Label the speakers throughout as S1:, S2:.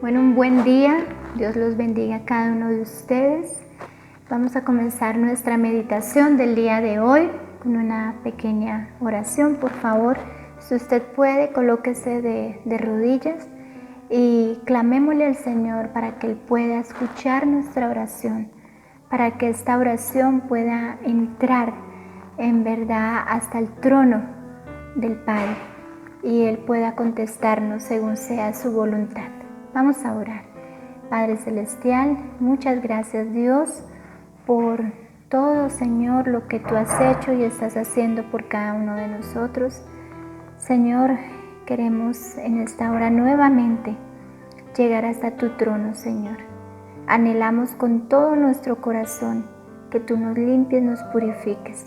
S1: Bueno, un buen día. Dios los bendiga a cada uno de ustedes. Vamos a comenzar nuestra meditación del día de hoy con una pequeña oración. Por favor, si usted puede, colóquese de rodillas y clamémosle al Señor para que Él pueda escuchar nuestra oración, para que esta oración pueda entrar en verdad hasta el trono del Padre y Él pueda contestarnos según sea su voluntad. Vamos a orar. Padre Celestial, muchas gracias Dios por todo, Señor, lo que tú has hecho y estás haciendo por cada uno de nosotros. Señor, queremos en esta hora nuevamente llegar hasta tu trono, Señor. Anhelamos con todo nuestro corazón que tú nos limpies, nos purifiques.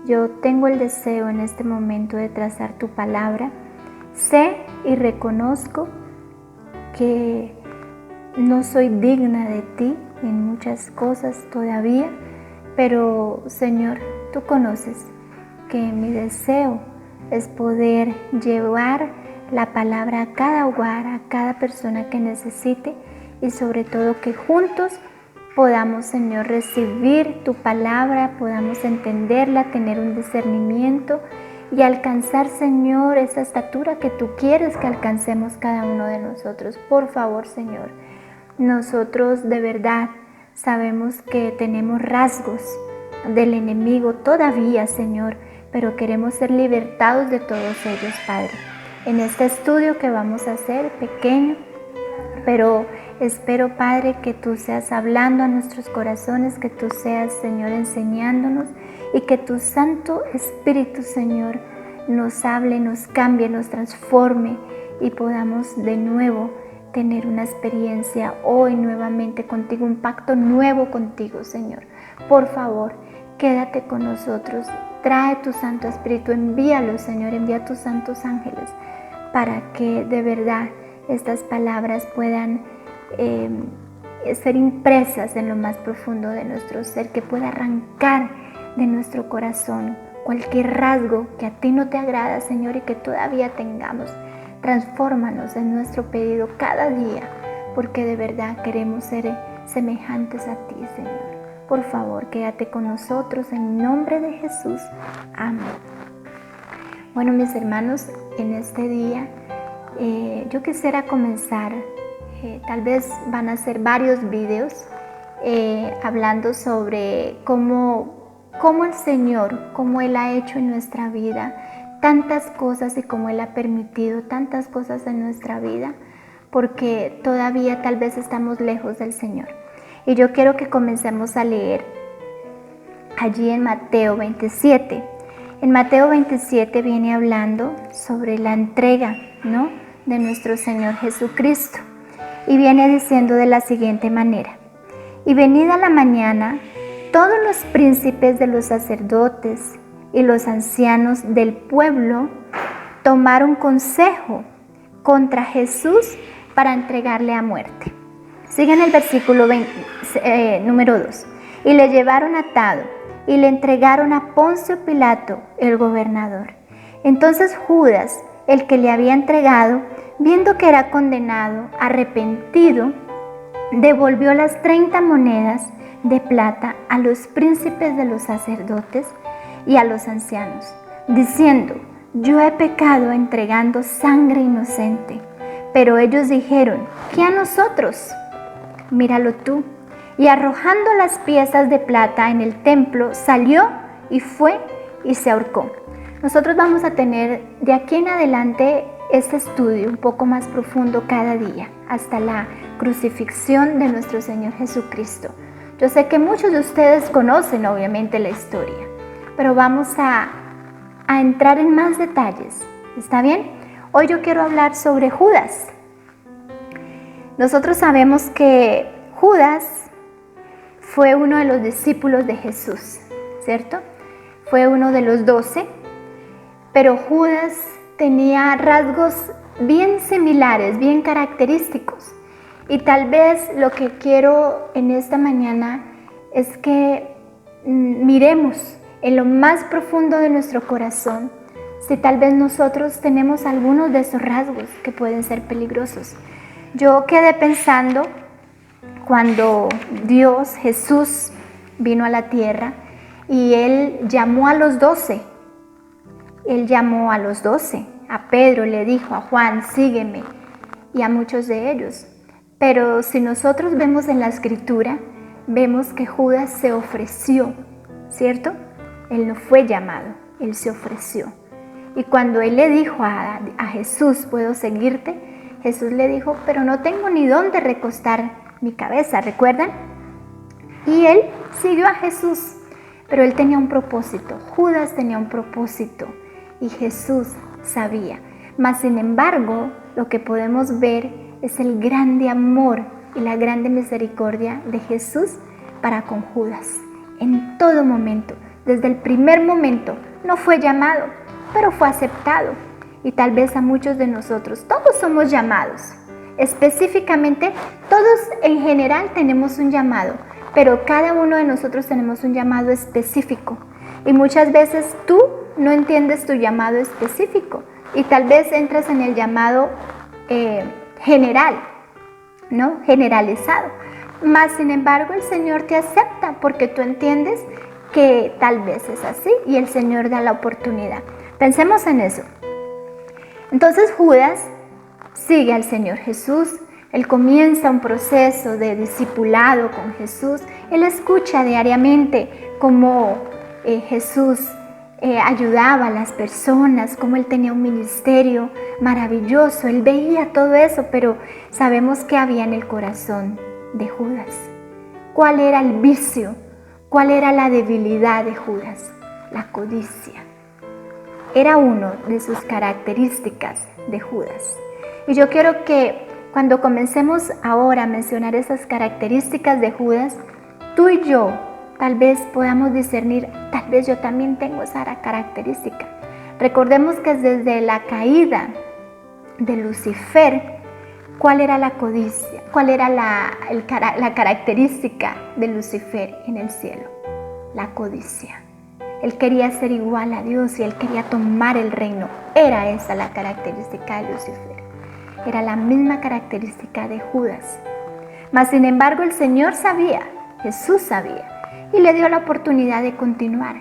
S1: Yo tengo el deseo en este momento de trazar tu palabra. Sé y reconozco que no soy digna de ti en muchas cosas todavía, pero Señor, tú conoces que mi deseo es poder llevar la palabra a cada hogar, a cada persona que necesite y sobre todo que juntos podamos, Señor, recibir tu palabra, podamos entenderla, tener un discernimiento y alcanzar, Señor, esa estatura que tú quieres que alcancemos cada uno de nosotros. Por favor, Señor, nosotros de verdad sabemos que tenemos rasgos del enemigo todavía, Señor, pero queremos ser libertados de todos ellos, Padre. En este estudio que vamos a hacer, pequeño, pero espero, Padre, que tú seas hablando a nuestros corazones, que tú seas, Señor, enseñándonos y que tu Santo Espíritu, Señor, nos hable, nos cambie, nos transforme y podamos de nuevo tener una experiencia hoy nuevamente contigo, un pacto nuevo contigo, Señor. Por favor, quédate con nosotros, trae tu Santo Espíritu, envíalo, Señor, envía tus santos ángeles para que de verdad estas palabras puedan ser impresas en lo más profundo de nuestro ser, que pueda arrancar de nuestro corazón cualquier rasgo que a ti no te agrada, Señor, y que todavía tengamos. Transfórmanos en nuestro pedido cada día, porque de verdad queremos ser semejantes a ti, Señor. Por favor, quédate con nosotros en nombre de Jesús. Amén. Bueno, mis hermanos, en este día yo quisiera comenzar, tal vez van a ser varios videos hablando sobre cómo el Señor, cómo Él ha hecho en nuestra vida tantas cosas y cómo Él ha permitido tantas cosas en nuestra vida, porque todavía tal vez estamos lejos del Señor. Y yo quiero que comencemos a leer allí en Mateo 27. En Mateo 27 viene hablando sobre la entrega, ¿no?, de nuestro Señor Jesucristo. Y viene diciendo de la siguiente manera: y venida la mañana, todos los príncipes de los sacerdotes y los ancianos del pueblo tomaron consejo contra Jesús para entregarle a muerte. Sigue en el versículo número 2. Y le llevaron atado y le entregaron a Poncio Pilato, el gobernador. Entonces Judas, el que le había entregado, viendo que era condenado, arrepentido, devolvió las 30 monedas de plata a los príncipes de los sacerdotes y a los ancianos, diciendo: yo he pecado entregando sangre inocente. Pero ellos dijeron: ¿qué a nosotros? Míralo tú. Y arrojando las piezas de plata en el templo, salió y fue y se ahorcó. Nosotros vamos a tener de aquí en adelante este estudio un poco más profundo cada día, hasta la crucifixión de nuestro Señor Jesucristo. Yo sé que muchos de ustedes conocen obviamente la historia, pero vamos a entrar en más detalles. ¿Está bien? Hoy yo quiero hablar sobre Judas. Nosotros sabemos que Judas fue uno de los discípulos de Jesús, ¿cierto? Fue uno de los 12, pero Judas tenía rasgos bien similares, bien característicos. Y tal vez lo que quiero en esta mañana es que miremos en lo más profundo de nuestro corazón si tal vez nosotros tenemos algunos de esos rasgos que pueden ser peligrosos. Yo quedé pensando cuando Jesús vino a la tierra y Él llamó a los 12. Él llamó a los 12. A Pedro le dijo, a Juan, sígueme, y a muchos de ellos. Pero si nosotros vemos en la Escritura, vemos que Judas se ofreció, ¿cierto? Él no fue llamado, él se ofreció. Y cuando él le dijo a Jesús, ¿puedo seguirte? Jesús le dijo, pero no tengo ni dónde recostar mi cabeza, ¿recuerdan? Y él siguió a Jesús, pero él tenía un propósito, Judas tenía un propósito y Jesús sabía. Mas sin embargo, lo que podemos ver es el grande amor y la grande misericordia de Jesús para con Judas. En todo momento, desde el primer momento, no fue llamado, pero fue aceptado. Y tal vez a muchos de nosotros, todos somos llamados. Específicamente, todos en general tenemos un llamado, pero cada uno de nosotros tenemos un llamado específico. Y muchas veces tú no entiendes tu llamado específico y tal vez entras en el llamado general, ¿no? Generalizado. Mas sin embargo el Señor te acepta porque tú entiendes que tal vez es así y el Señor da la oportunidad. Pensemos en eso. Entonces Judas sigue al Señor Jesús. Él comienza un proceso de discipulado con Jesús. Él escucha diariamente cómo Jesús ayudaba a las personas, cómo él tenía un ministerio maravilloso. Él veía todo eso, pero sabemos qué había en el corazón de Judas. ¿Cuál era el vicio? ¿Cuál era la debilidad de Judas? La codicia. Era una de sus características de Judas. Y yo quiero que cuando comencemos ahora a mencionar esas características de Judas, tú y yo tal vez podamos discernir, tal vez yo también tengo esa característica. Recordemos que desde la caída de Lucifer, ¿cuál era la codicia? ¿Cuál era la característica de Lucifer en el cielo? La codicia. Él quería ser igual a Dios y él quería tomar el reino. Era esa la característica de Lucifer. Era la misma característica de Judas. Mas sin embargo el Señor sabía, Jesús sabía, y le dio la oportunidad de continuar,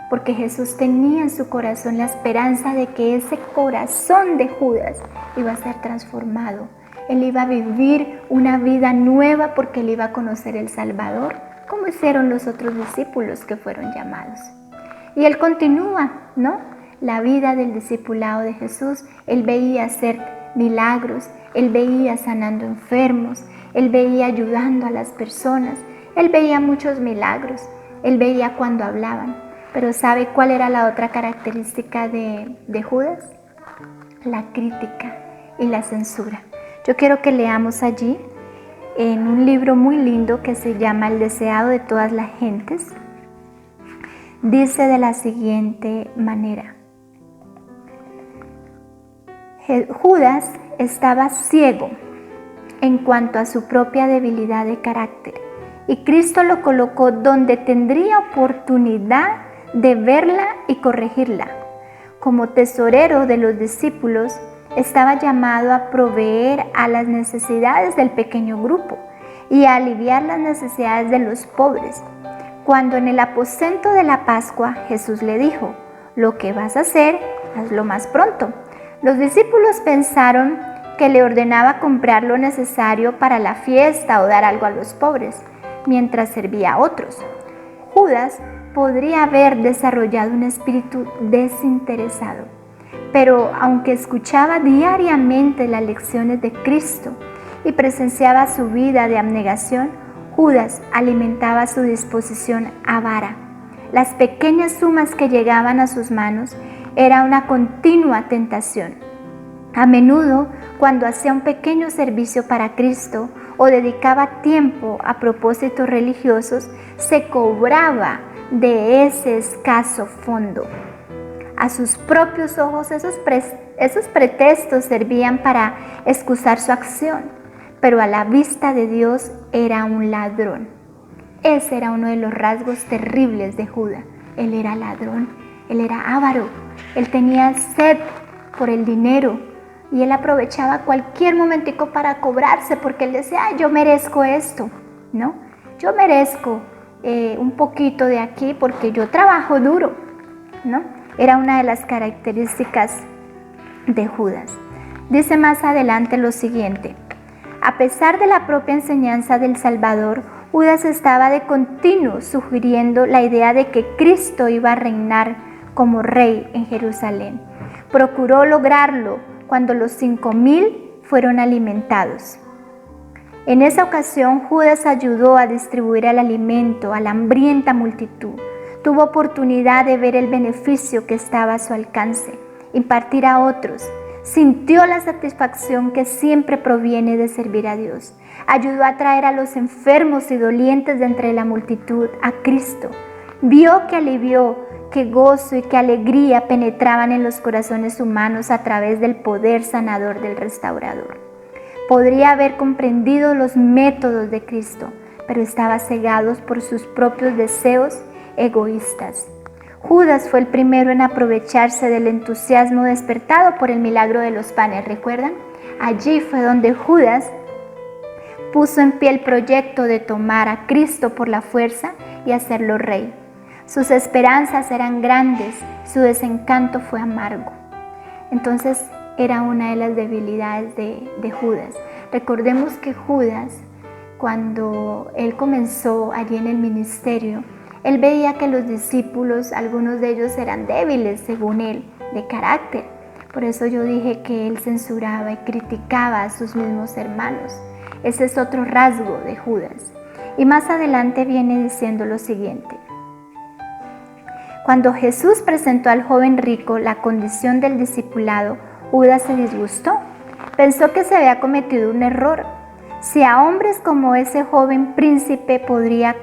S1: porque Jesús tenía en su corazón la esperanza de que ese corazón de Judas iba a ser transformado. Él iba a vivir una vida nueva porque él iba a conocer el Salvador, como hicieron los otros discípulos que fueron llamados. Y él continúa, ¿no? La vida del discipulado de Jesús. Él veía hacer milagros, él veía sanando enfermos, él veía ayudando a las personas. Él veía muchos milagros, él veía cuando hablaban, pero ¿sabe cuál era la otra característica de Judas? La crítica y la censura. Yo quiero que leamos allí en un libro muy lindo que se llama El deseado de todas las gentes. Dice de la siguiente manera: Judas estaba ciego en cuanto a su propia debilidad de carácter. Y Cristo lo colocó donde tendría oportunidad de verla y corregirla. Como tesorero de los discípulos, estaba llamado a proveer a las necesidades del pequeño grupo y a aliviar las necesidades de los pobres. Cuando en el aposento de la Pascua Jesús le dijo, lo que vas a hacer, hazlo más pronto. Los discípulos pensaron que le ordenaba comprar lo necesario para la fiesta o dar algo a los pobres, mientras servía a otros. Judas podría haber desarrollado un espíritu desinteresado, pero aunque escuchaba diariamente las lecciones de Cristo y presenciaba su vida de abnegación, Judas alimentaba su disposición avara. Las pequeñas sumas que llegaban a sus manos era una continua tentación. A menudo, cuando hacía un pequeño servicio para Cristo o dedicaba tiempo a propósitos religiosos, se cobraba de ese escaso fondo. A sus propios ojos esos pretextos servían para excusar su acción, pero a la vista de Dios era un ladrón. Ese era uno de los rasgos terribles de Judas. Él era ladrón, él era avaro, él tenía sed por el dinero, Y él aprovechaba cualquier momentico para cobrarse, porque él decía, yo merezco esto, ¿no? Yo merezco un poquito de aquí porque yo trabajo duro, ¿no? Era una de las características de Judas. Dice más adelante lo siguiente: a pesar de la propia enseñanza del Salvador, Judas estaba de continuo sugiriendo la idea de que Cristo iba a reinar como rey en Jerusalén. Procuró lograrlo cuando los 5,000 fueron alimentados. En esa ocasión, Judas ayudó a distribuir el alimento a la hambrienta multitud. Tuvo oportunidad de ver el beneficio que estaba a su alcance, impartir a otros. Sintió la satisfacción que siempre proviene de servir a Dios. Ayudó a traer a los enfermos y dolientes de entre la multitud a Cristo. Vio que alivió, qué gozo y qué alegría penetraban en los corazones humanos a través del poder sanador del Restaurador. Podría haber comprendido los métodos de Cristo, pero estaba cegado por sus propios deseos egoístas. Judas fue el primero en aprovecharse del entusiasmo despertado por el milagro de los panes, ¿recuerdan? Allí fue donde Judas puso en pie el proyecto de tomar a Cristo por la fuerza y hacerlo rey. Sus esperanzas eran grandes, su desencanto fue amargo. Entonces era una de las debilidades de Judas. Recordemos que Judas, cuando él comenzó allí en el ministerio, él veía que los discípulos, algunos de ellos eran débiles según él, de carácter. Por eso yo dije que él censuraba y criticaba a sus mismos hermanos. Ese es otro rasgo de Judas. Y más adelante viene diciendo lo siguiente: cuando Jesús presentó al joven rico la condición del discipulado, Judas se disgustó. Pensó que se había cometido un error. Si a hombres como ese joven príncipe podría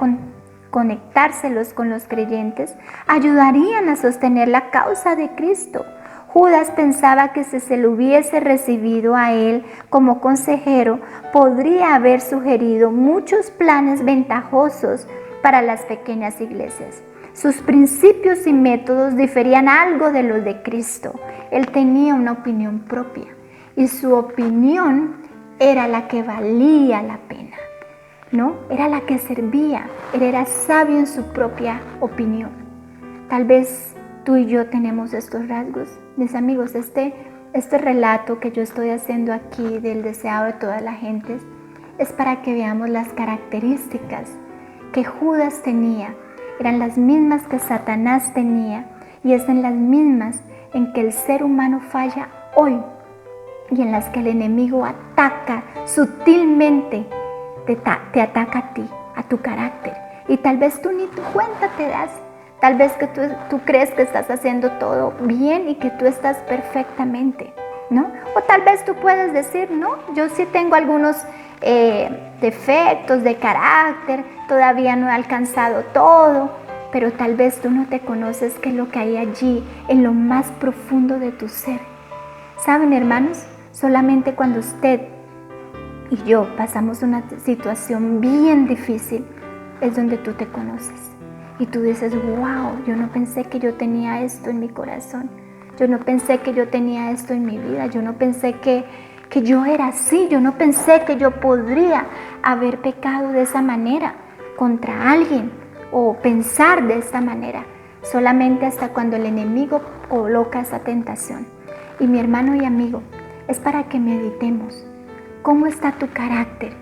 S1: conectárselos con los creyentes, ayudarían a sostener la causa de Cristo. Judas pensaba que si se lo hubiese recibido a él como consejero, podría haber sugerido muchos planes ventajosos para las pequeñas iglesias. Sus principios y métodos diferían algo de los de Cristo. Él tenía una opinión propia y su opinión era la que valía la pena, ¿no? Era la que servía. Él era sabio en su propia opinión. Tal vez tú y yo tenemos estos rasgos. Mis amigos, este relato que yo estoy haciendo aquí del deseado de todas las gentes es para que veamos las características que Judas tenía. Eran las mismas que Satanás tenía y es en las mismas en que el ser humano falla hoy y en las que el enemigo ataca sutilmente, te ataca a ti, a tu carácter. Y tal vez tú ni tu cuenta te das. Tal vez que tú crees que estás haciendo todo bien y que tú estás perfectamente, ¿no? O tal vez tú puedes decir, no, yo sí tengo algunos defectos de carácter, todavía no he alcanzado todo, pero tal vez tú no te conoces qué es lo que hay allí en lo más profundo de tu ser. ¿Saben, hermanos? Solamente cuando usted y yo pasamos una situación bien difícil es donde tú te conoces. Y tú dices, wow, yo no pensé que yo tenía esto en mi corazón. Yo no pensé que yo tenía esto en mi vida. Yo no pensé que yo era así. Yo no pensé que yo podría haber pecado de esa manera contra alguien o pensar de esta manera. Solamente hasta cuando el enemigo coloca esa tentación. Y mi hermano y amigo, es para que meditemos. ¿Cómo está tu carácter?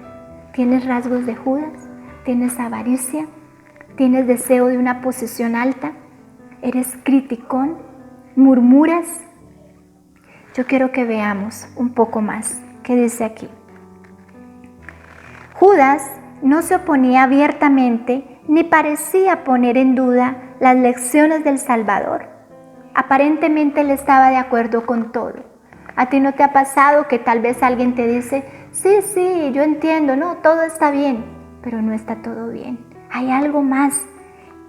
S1: ¿Tienes rasgos de Judas? ¿Tienes avaricia? ¿Tienes deseo de una posición alta? ¿Eres criticón? ¿Murmuras? Yo quiero que veamos un poco más. ¿Qué dice aquí? Judas no se oponía abiertamente ni parecía poner en duda las lecciones del Salvador. Aparentemente él estaba de acuerdo con todo. ¿A ti no te ha pasado que tal vez alguien te dice, sí, yo entiendo, no, todo está bien, pero no está todo bien? Hay algo más.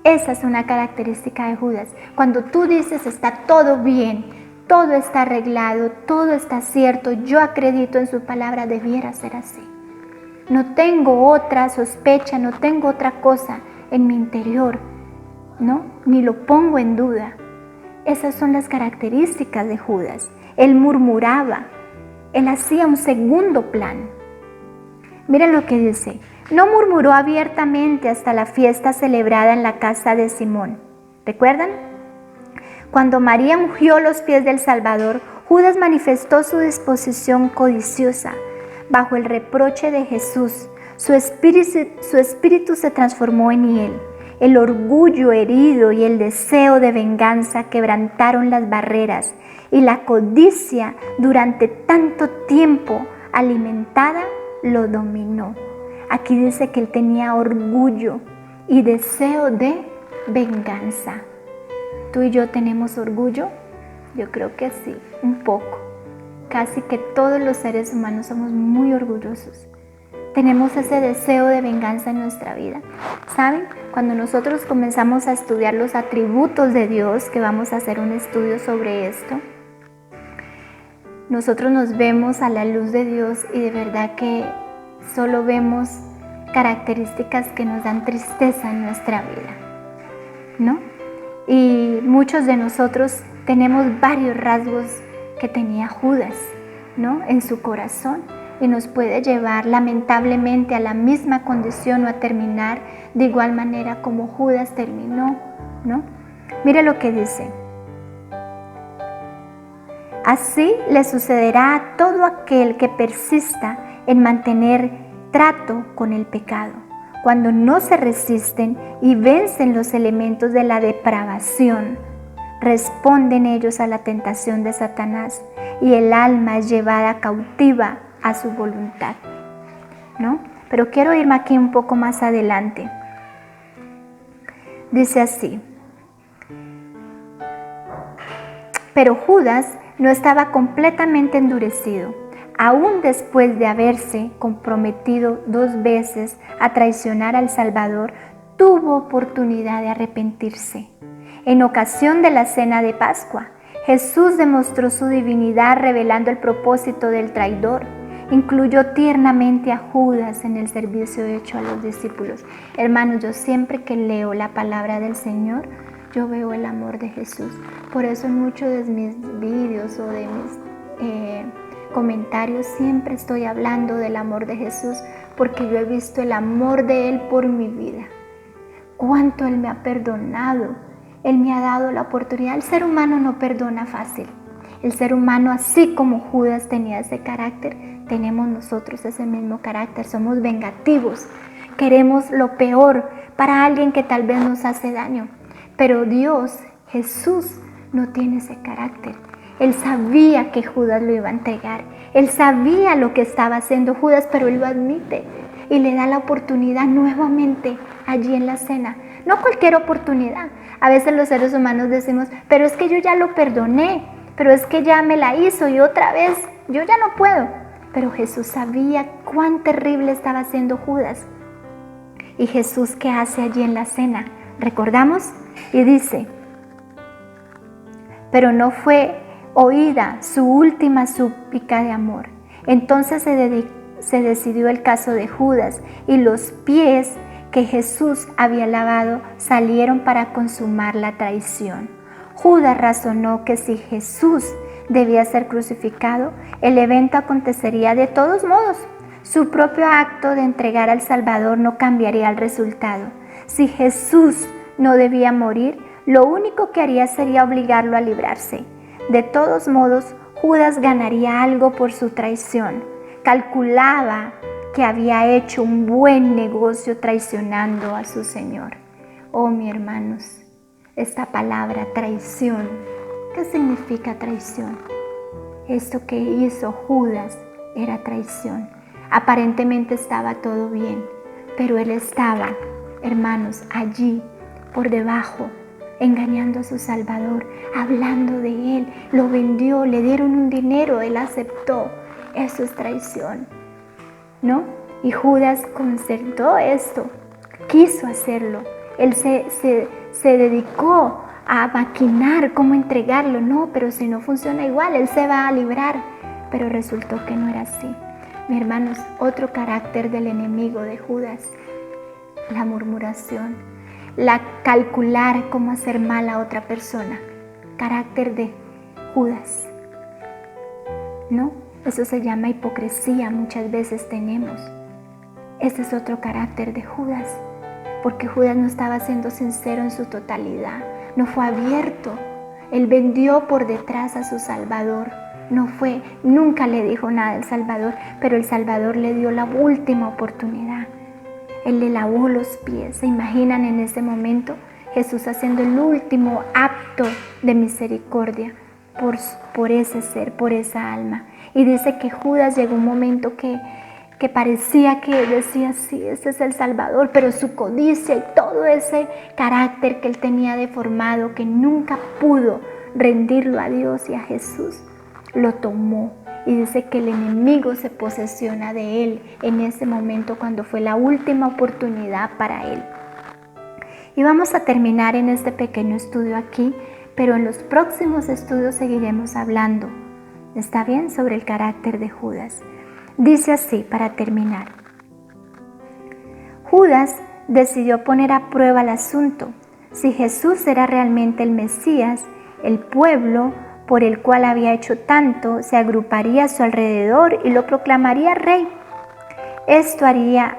S1: Esa es una característica de Judas. Cuando tú dices está todo bien, todo está arreglado, todo está cierto, yo acredito en su palabra, debiera ser así. No tengo otra sospecha, no tengo otra cosa en mi interior, ¿no? Ni lo pongo en duda. Esas son las características de Judas. Él murmuraba, él hacía un segundo plan. Miren lo que dice. No murmuró abiertamente hasta la fiesta celebrada en la casa de Simón. ¿Recuerdan? Cuando María ungió los pies del Salvador, Judas manifestó su disposición codiciosa. Bajo el reproche de Jesús, su espíritu se transformó en hiel. El orgullo herido y el deseo de venganza quebrantaron las barreras, y la codicia, durante tanto tiempo alimentada, lo dominó. Aquí dice que él tenía orgullo y deseo de venganza. ¿Tú y yo tenemos orgullo? Yo creo que sí, un poco. Casi que todos los seres humanos somos muy orgullosos. Tenemos ese deseo de venganza en nuestra vida. ¿Saben? Cuando nosotros comenzamos a estudiar los atributos de Dios, que vamos a hacer un estudio sobre esto, nosotros nos vemos a la luz de Dios y de verdad que solo vemos características que nos dan tristeza en nuestra vida, ¿no? Y muchos de nosotros tenemos varios rasgos que tenía Judas, ¿no? En su corazón, y nos puede llevar lamentablemente a la misma condición o a terminar de igual manera como Judas terminó, ¿no? Mire lo que dice. Así le sucederá a todo aquel que persista en mantener trato con el pecado. Cuando no se resisten y vencen los elementos de la depravación, responden ellos a la tentación de Satanás y el alma es llevada cautiva a su voluntad, ¿no? Pero quiero irme aquí un poco más adelante. Dice así. Pero Judas no estaba completamente endurecido. Aún después de haberse comprometido 2 veces a traicionar al Salvador, tuvo oportunidad de arrepentirse. En ocasión de la cena de Pascua, Jesús demostró su divinidad revelando el propósito del traidor. Incluyó tiernamente a Judas en el servicio hecho a los discípulos. Hermanos, yo siempre que leo la palabra del Señor, yo veo el amor de Jesús. Por eso en muchos de mis vídeos o de mis comentarios siempre estoy hablando del amor de Jesús, porque yo he visto el amor de Él por mi vida. Cuánto Él me ha perdonado. Él me ha dado la oportunidad. El ser humano no perdona fácil. El ser humano, así como Judas tenía ese carácter, tenemos nosotros ese mismo carácter. Somos vengativos. Queremos lo peor para alguien que tal vez nos hace daño. Pero Dios, Jesús, no tiene ese carácter. Él sabía que Judas lo iba a entregar. Él sabía lo que estaba haciendo Judas, pero Él lo admite y le da la oportunidad nuevamente allí en la cena. No cualquier oportunidad. A veces los seres humanos decimos, pero es que yo ya lo perdoné, pero es que ya me la hizo y otra vez yo ya no puedo. Pero Jesús sabía cuán terrible estaba haciendo Judas. ¿Y Jesús qué hace allí en la cena? ¿Recordamos? Y dice, pero no fue oída su última súplica de amor. Entonces se decidió el caso de Judas y los pies que Jesús había lavado salieron para consumar la traición. Judas razonó que si Jesús debía ser crucificado, el evento acontecería de todos modos. Su propio acto de entregar al Salvador no cambiaría el resultado. Si Jesús no debía morir, lo único que haría sería obligarlo a librarse. De todos modos, Judas ganaría algo por su traición. Calculaba que había hecho un buen negocio traicionando a su Señor. Oh, mis hermanos, esta palabra traición, ¿qué significa traición? Esto que hizo Judas era traición. Aparentemente estaba todo bien, pero él estaba, hermanos, allí por debajo, engañando a su Salvador, hablando de Él, lo vendió, le dieron un dinero, Él aceptó. Eso es traición, ¿no? Y Judas concertó esto, quiso hacerlo. Él se dedicó a maquinar cómo entregarlo. No, pero si no funciona igual, Él se va a librar. Pero resultó que no era así. Mis hermanos, otro carácter del enemigo de Judas, la murmuración, la calcular cómo hacer mal a otra persona. Carácter de Judas, ¿no? Eso se llama hipocresía, muchas veces tenemos. Ese es otro carácter de Judas, porque Judas no estaba siendo sincero en su totalidad, no fue abierto. Él vendió por detrás a su Salvador. Nunca le dijo nada al Salvador, pero el Salvador le dio la última oportunidad. Él le lavó los pies. ¿Se imaginan en ese momento Jesús haciendo el último acto de misericordia por ese ser, por esa alma? Y dice que Judas llegó un momento que parecía que decía, sí, ese es el Salvador, pero su codicia y todo ese carácter que él tenía deformado, que nunca pudo rendirlo a Dios y a Jesús, lo tomó. Y dice que el enemigo se posesiona de él en ese momento cuando fue la última oportunidad para él. Y vamos a terminar en este pequeño estudio aquí, pero en los próximos estudios seguiremos hablando, ¿está bien?, sobre el carácter de Judas. Dice así, para terminar: Judas decidió poner a prueba el asunto. Si Jesús era realmente el Mesías, el pueblo por el cual había hecho tanto se agruparía a su alrededor y lo proclamaría rey. Esto haría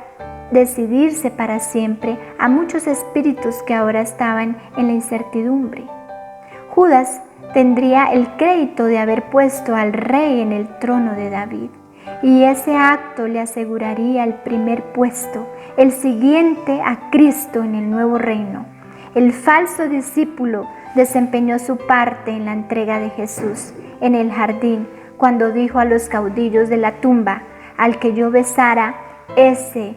S1: decidirse para siempre a muchos espíritus que ahora estaban en la incertidumbre. Judas tendría el crédito de haber puesto al rey en el trono de David, y ese acto le aseguraría el primer puesto, el siguiente a Cristo en el nuevo reino. El falso discípulo desempeñó su parte en la entrega de Jesús en el jardín, cuando dijo a los caudillos de la tumba: al que yo besara, ese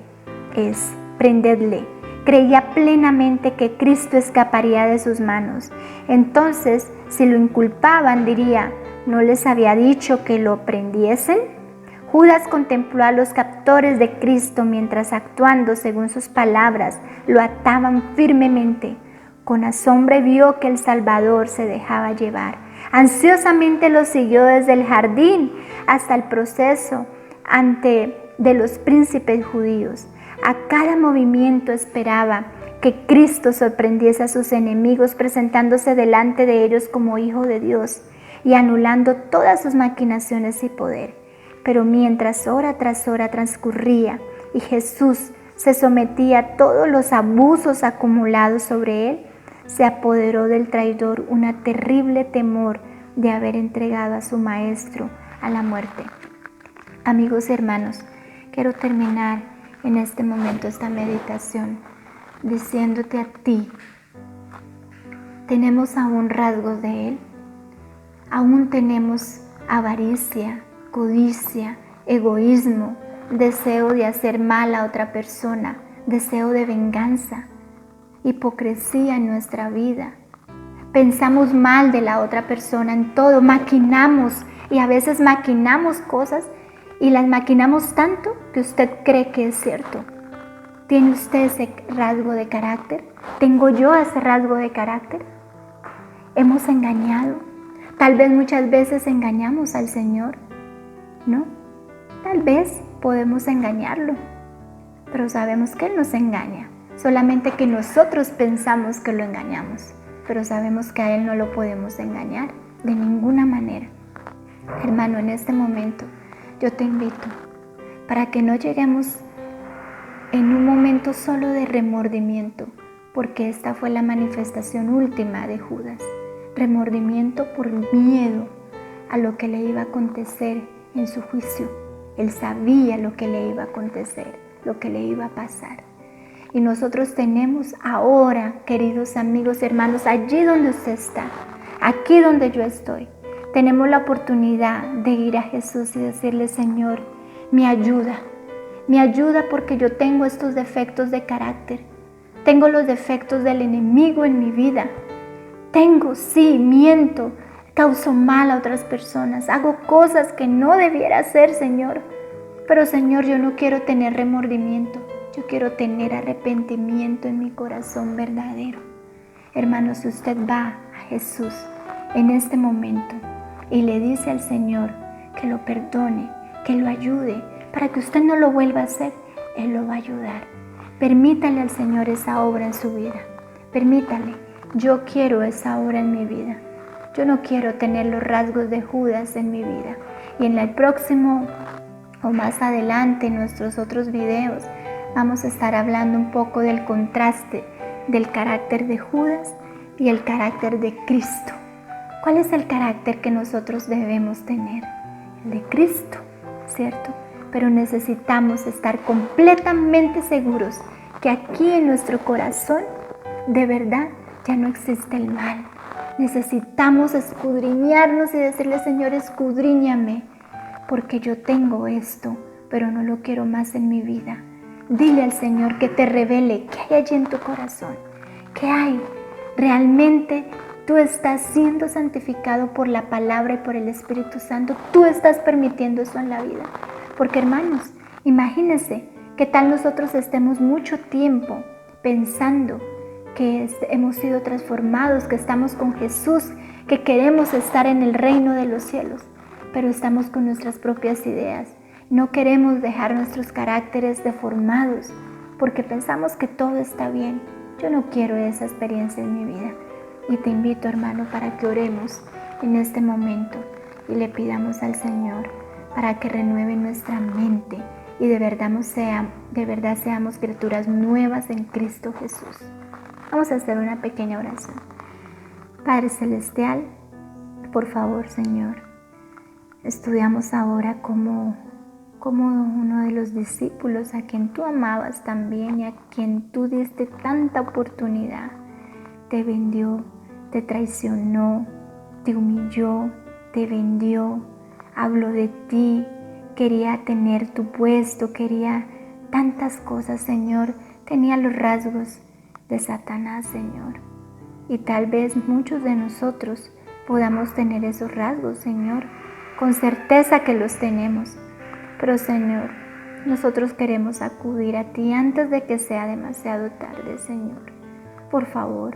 S1: es, prendedle. Creía plenamente que Cristo escaparía de sus manos. Entonces, si lo inculpaban, diría: ¿no les había dicho que lo prendiesen? Judas contempló a los captores de Cristo mientras, actuando según sus palabras, lo ataban firmemente. Con asombro vio que el Salvador se dejaba llevar. Ansiosamente lo siguió desde el jardín hasta el proceso de los príncipes judíos. A cada movimiento esperaba que Cristo sorprendiese a sus enemigos, presentándose delante de ellos como Hijo de Dios y anulando todas sus maquinaciones y poder. Pero mientras hora tras hora transcurría y Jesús se sometía a todos los abusos acumulados sobre él, se apoderó del traidor un terrible temor de haber entregado a su Maestro a la muerte. Amigos y hermanos, quiero terminar en este momento esta meditación diciéndote a ti: ¿tenemos aún rasgos de él? ¿Aún tenemos avaricia, codicia, egoísmo, deseo de hacer mal a otra persona, deseo de venganza, hipocresía en nuestra vida? Pensamos mal de la otra persona en todo, maquinamos, y a veces maquinamos cosas y las maquinamos tanto que usted cree que es cierto. ¿Tiene usted ese rasgo de carácter? ¿Tengo yo ese rasgo de carácter? ¿Hemos engañado? Tal vez muchas veces engañamos al Señor, ¿no? Tal vez podemos engañarlo, pero sabemos que Él nos engaña. Solamente que nosotros pensamos que lo engañamos, pero sabemos que a Él no lo podemos engañar de ninguna manera. Hermano, en este momento yo te invito para que no lleguemos en un momento solo de remordimiento, porque esta fue la manifestación última de Judas. Remordimiento por miedo a lo que le iba a acontecer en su juicio. Él sabía lo que le iba a acontecer, lo que le iba a pasar. Y nosotros tenemos ahora, queridos amigos, hermanos, allí donde usted está, aquí donde yo estoy, tenemos la oportunidad de ir a Jesús y decirle: Señor, me ayuda porque yo tengo estos defectos de carácter, tengo los defectos del enemigo en mi vida, miento, causo mal a otras personas, hago cosas que no debiera hacer, Señor, pero Señor, yo no quiero tener remordimiento, yo quiero tener arrepentimiento en mi corazón verdadero. Hermano, si usted va a Jesús en este momento y le dice al Señor que lo perdone, que lo ayude, para que usted no lo vuelva a hacer, Él lo va a ayudar. Permítale al Señor esa obra en su vida. Permítale: yo quiero esa obra en mi vida. Yo no quiero tener los rasgos de Judas en mi vida. Y en el próximo o más adelante en nuestros otros videos vamos a estar hablando un poco del contraste del carácter de Judas y el carácter de Cristo. ¿Cuál es el carácter que nosotros debemos tener? El de Cristo, ¿cierto? Pero necesitamos estar completamente seguros que aquí en nuestro corazón de verdad ya no existe el mal. Necesitamos escudriñarnos y decirle: Señor, escudriñame, porque yo tengo esto, pero no lo quiero más en mi vida. Dile al Señor que te revele qué hay allí en tu corazón, qué hay. Realmente tú estás siendo santificado por la palabra y por el Espíritu Santo. Tú estás permitiendo eso en la vida. Porque, hermanos, imagínense qué tal nosotros estemos mucho tiempo pensando que hemos sido transformados, que estamos con Jesús, que queremos estar en el reino de los cielos, pero estamos con nuestras propias ideas. No queremos dejar nuestros caracteres deformados porque pensamos que todo está bien. Yo no quiero esa experiencia en mi vida. Y te invito, hermano, para que oremos en este momento y le pidamos al Señor para que renueve nuestra mente y de verdad seamos criaturas nuevas en Cristo Jesús. Vamos a hacer una pequeña oración. Padre Celestial, por favor, Señor, estudiamos ahora como uno de los discípulos a quien tú amabas también y a quien tú diste tanta oportunidad, te vendió, te traicionó, te humilló, te vendió, habló de ti, quería tener tu puesto, quería tantas cosas, Señor, tenía los rasgos de Satanás, Señor. Y tal vez muchos de nosotros podamos tener esos rasgos, Señor, con certeza que los tenemos. Pero, Señor, nosotros queremos acudir a ti antes de que sea demasiado tarde, Señor. Por favor,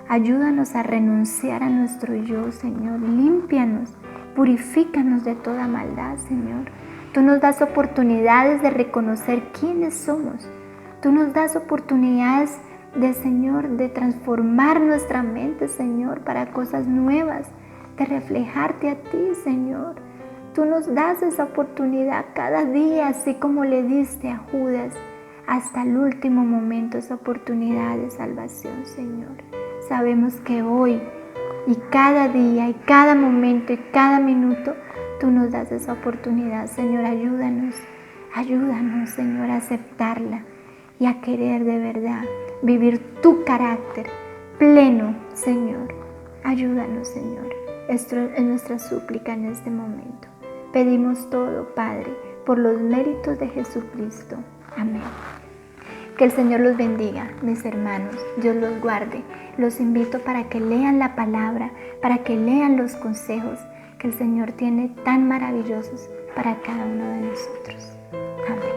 S1: ayúdanos a renunciar a nuestro yo, Señor. Límpianos, purifícanos de toda maldad, Señor. Tú nos das oportunidades de reconocer quiénes somos. Tú nos das oportunidades Señor, de transformar nuestra mente, Señor, para cosas nuevas, de reflejarte a ti, Señor. Tú nos das esa oportunidad cada día, así como le diste a Judas, hasta el último momento, esa oportunidad de salvación, Señor. Sabemos que hoy y cada día y cada momento y cada minuto, tú nos das esa oportunidad, Señor. Ayúdanos, Señor, a aceptarla y a querer de verdad vivir tu carácter pleno, Señor. Ayúdanos, Señor. Esto es nuestra súplica en este momento. Pedimos todo, Padre, por los méritos de Jesucristo. Amén. Que el Señor los bendiga, mis hermanos. Dios los guarde. Los invito para que lean la palabra, para que lean los consejos que el Señor tiene tan maravillosos para cada uno de nosotros. Amén.